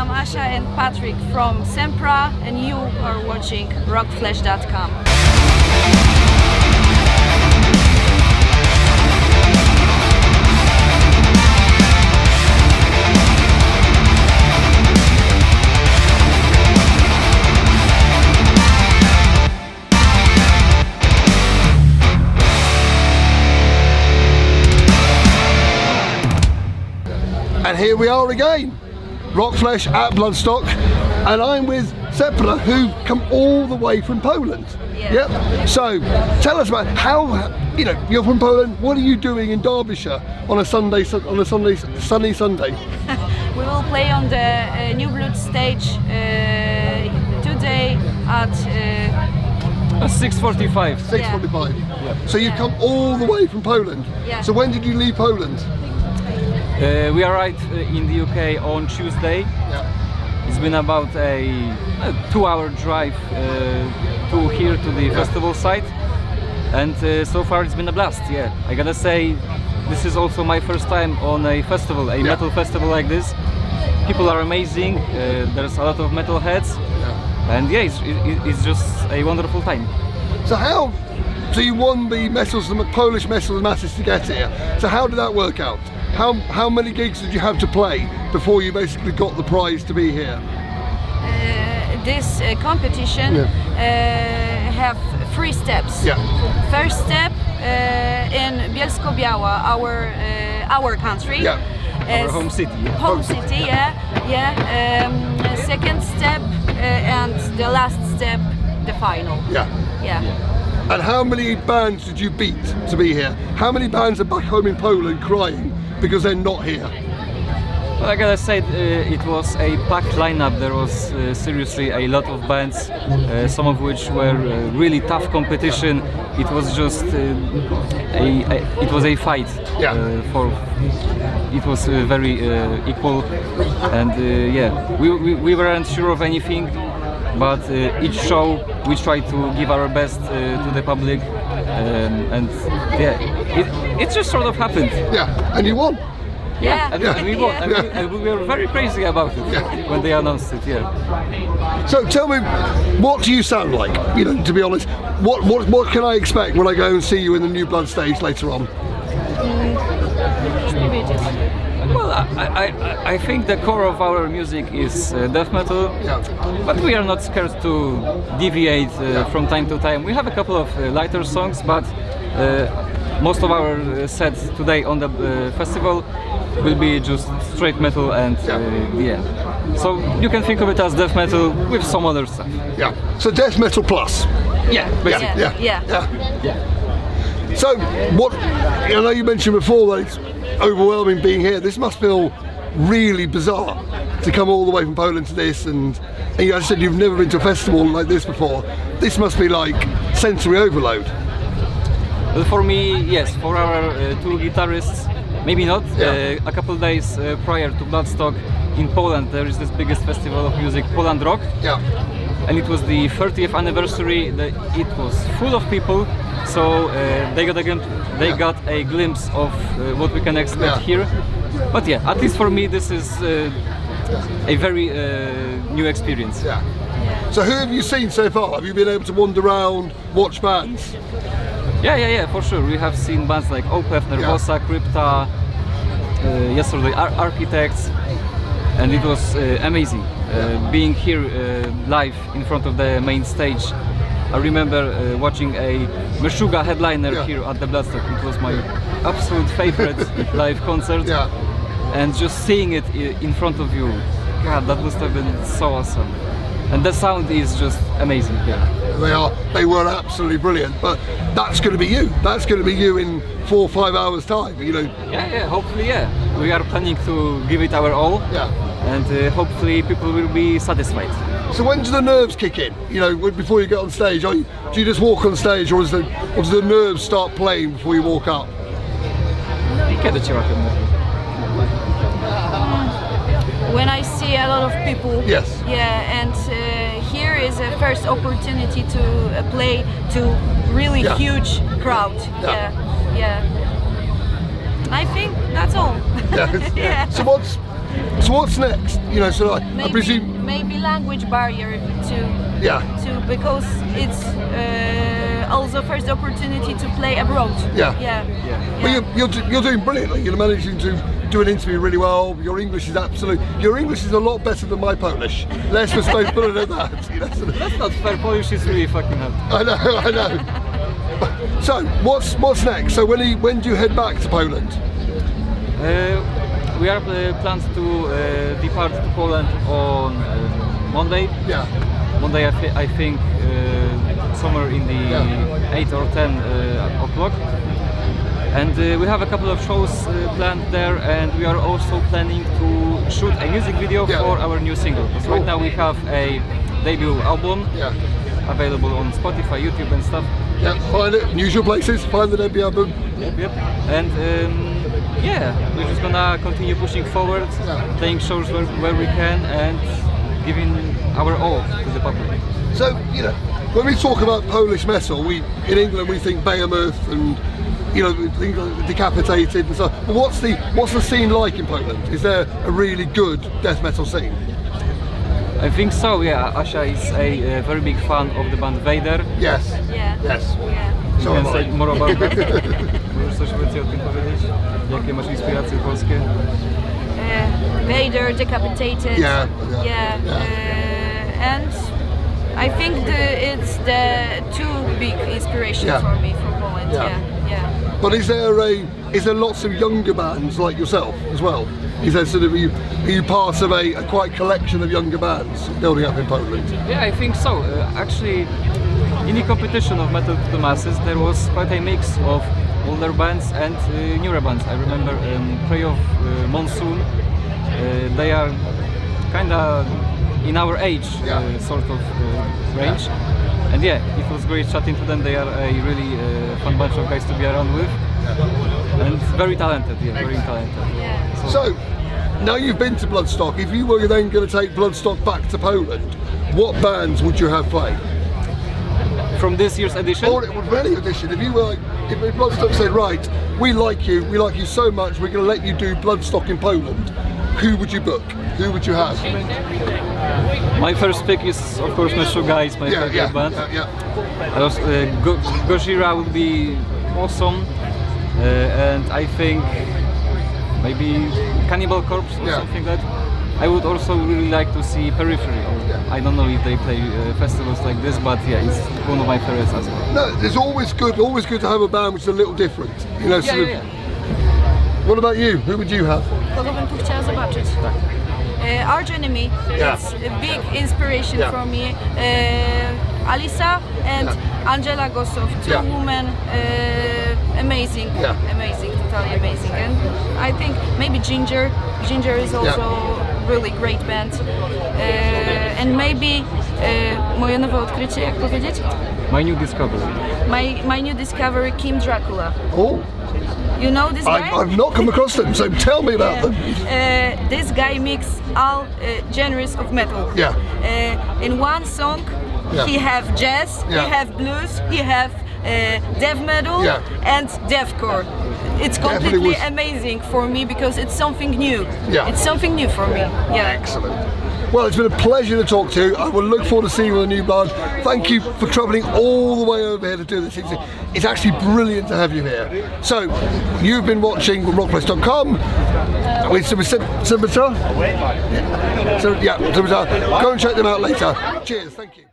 I'm Asha and Patrick from Semprah, and you are watching rockflash.com. And here we are again, Rockflash at Bloodstock, and I'm with Semprah, who come all the way from Poland. Yeah. Yep. So tell us about how, you're from Poland. What are you doing in Derbyshire on a sunny Sunday? We will play on the New Blood stage today at 6:45. 6:45. Yeah. So you come all the way from Poland. Yeah. So when did you leave Poland? We arrived in the UK on Tuesday. Yeah. It's been about a 2-hour drive to here to the festival site, and so far it's been a blast. Yeah, I gotta say, this is also my first time on a festival, a metal festival like this. People are amazing. There's a lot of metal heads, and yeah, it's just a wonderful time. So you won the Polish Metals Masters to get here. So how did that work out? How many gigs did you have to play before you basically got the prize to be here? This competition have 3 steps. Yeah. First step in Bielsko-Biała, our country. Yeah. Our home city. Home city, yeah. Second step and the last step, the final. Yeah. Yeah. And how many bands did you beat to be here? How many bands are back home in Poland crying because they're not here? Well, I gotta say, it was a packed lineup. There was seriously a lot of bands, some of which were really tough competition. It was just it was a fight. Yeah. It was very equal, and yeah, we weren't sure of anything. But each show we tried to give our best to the public, and yeah, it just sort of happened. Yeah, and you won. Yeah. And we won. And we were very crazy about it when they announced it. Yeah. So tell me, what do you sound like? To be honest, what can I expect when I go and see you in the New Blood stage later on? Well, I think the core of our music is death metal, but we are not scared to deviate from time to time. We have a couple of lighter songs, but most of our sets today on the festival will be just straight metal, and yeah. So you can think of it as death metal with some other stuff. Yeah. So death metal plus. Yeah, basically. Yeah. So what? I know you mentioned before that it's overwhelming being here. This must feel really bizarre to come all the way from Poland to this, and as I said, you've never been to a festival like this before. This must be like sensory overload. Well, for me, yes. For our 2 guitarists, maybe not. Yeah. A couple days prior to Bloodstock in Poland, there is this biggest festival of music, Poland Rock. Yeah. And it was the 30th anniversary. It was full of people, so they got a glimpse of what we can expect here. But yeah, at least for me, this is a very new experience. Yeah. So who have you seen so far? Have you been able to wander around, watch bands? Yeah, for sure. We have seen bands like Opeth, Nervosa, Crypta, yesterday Architects, and it was amazing being here live in front of the main stage. I remember watching a Meshuggah headliner here at the Bloodstock. It was my absolute favorite live concert, and just seeing it in front of you, God, that must have been so awesome. And the sound is just amazing here. They were absolutely brilliant, but that's going to be you. That's going to be you in 4 or 5 hours time, Yeah, hopefully, yeah. We are planning to give it our all. Yeah. And hopefully people will be satisfied. So when do the nerves kick in? Before you get on stage, do you just walk on stage, or do the nerves start playing before you walk up? When I see a lot of people. Yes. Yeah, and here is a first opportunity to play to really huge crowd. Yeah. I think that's all. Yeah. So So what's next? You know, so I presume. Maybe language barrier Yeah. because it's also first opportunity to play abroad. Yeah. Yeah. Well, you're doing brilliantly. You're managing to do an interview really well. Your English is Your English is a lot better than my Polish. Let's just put it at that. You know, so That's not fair. Polish is really fucking hard. I know. So what's next? So when do you head back to Poland? We are planned to depart to Poland on Monday. Yeah. Monday, I think somewhere in the 8 or 10 o'clock. And we have a couple of shows planned there, and we are also planning to shoot a music video for our new single. Because right now we have a debut album available on Spotify, YouTube and stuff. Yeah, find it in usual places, find the debut album. Yep. And we're just gonna continue pushing forward, playing shows where we can, and giving our all to the public. So, you know, when we talk about Polish metal, in England we think Behemoth and, you know, think Decapitated and so on. But what's the scene like in Poland? Is there a really good death metal scene? I think so, yeah. Asia is a very big fan of the band Vader. Yes. Yeah. Yes. Yeah. So Can say more about that? Możesz coś więcej o tym powiedzieć? Jakie masz inspiracje polskie? Vader, Decapitated. Yeah. And I think it's the two big inspiration for me from Poland. Yeah. But is there lots of younger bands like yourself as well? Is there sort of, are you part of a quite collection of younger bands building up in Poland? Yeah, I think so. Actually, in the competition of Metal to the Masses, there was quite a mix of older bands and newer bands. I remember Prey of Monsoon. They are kind of in our age sort of range. And yeah, it was great chatting to them. They are a really fun bunch of guys to be around with. And very talented, very talented. Yeah. So, now you've been to Bloodstock, if you were then going to take Bloodstock back to Poland, what bands would you have play? From this year's edition? Or from any edition, if Bloodstock said, right, we like you so much, we're going to let you do Bloodstock in Poland, who would you book? Who would you have? My first pick is, of course, Meshuggah is my favorite band. Gojira would be awesome, and I think maybe Cannibal Corpse or something like that. I would also really like to see Periphery. I don't know if they play festivals like this, but yeah, it's one of my favorites as well. No, it's always good to have a band which is a little different. You know, What about you? Who would you have? Kogo bym tu chciała zobaczyć? Arch Enemy. It's a big inspiration for me. Alisa and Angela Gossow, two women, amazing, totally amazing. And I think maybe Ginger is also really great band. And maybe moje nowe odkrycie, jak powiedzieć? My new discovery. My new discovery, Kim Dracula. Oh. You know this guy? I've not come across them, so tell me about them. This guy mixes all genres of metal. Yeah. In one song, he have jazz, he have blues, he have death metal and deathcore. It's completely amazing for me because it's something new. Yeah. It's something new for me. Yeah. Excellent. Well, it's been a pleasure to talk to you. I will look forward to seeing you on the new band. Thank you for travelling all the way over here to do this. It's actually brilliant to have you here. So, you've been watching rockplace.com with Semprah. Semprah. Go and check them out later. Cheers. Thank you.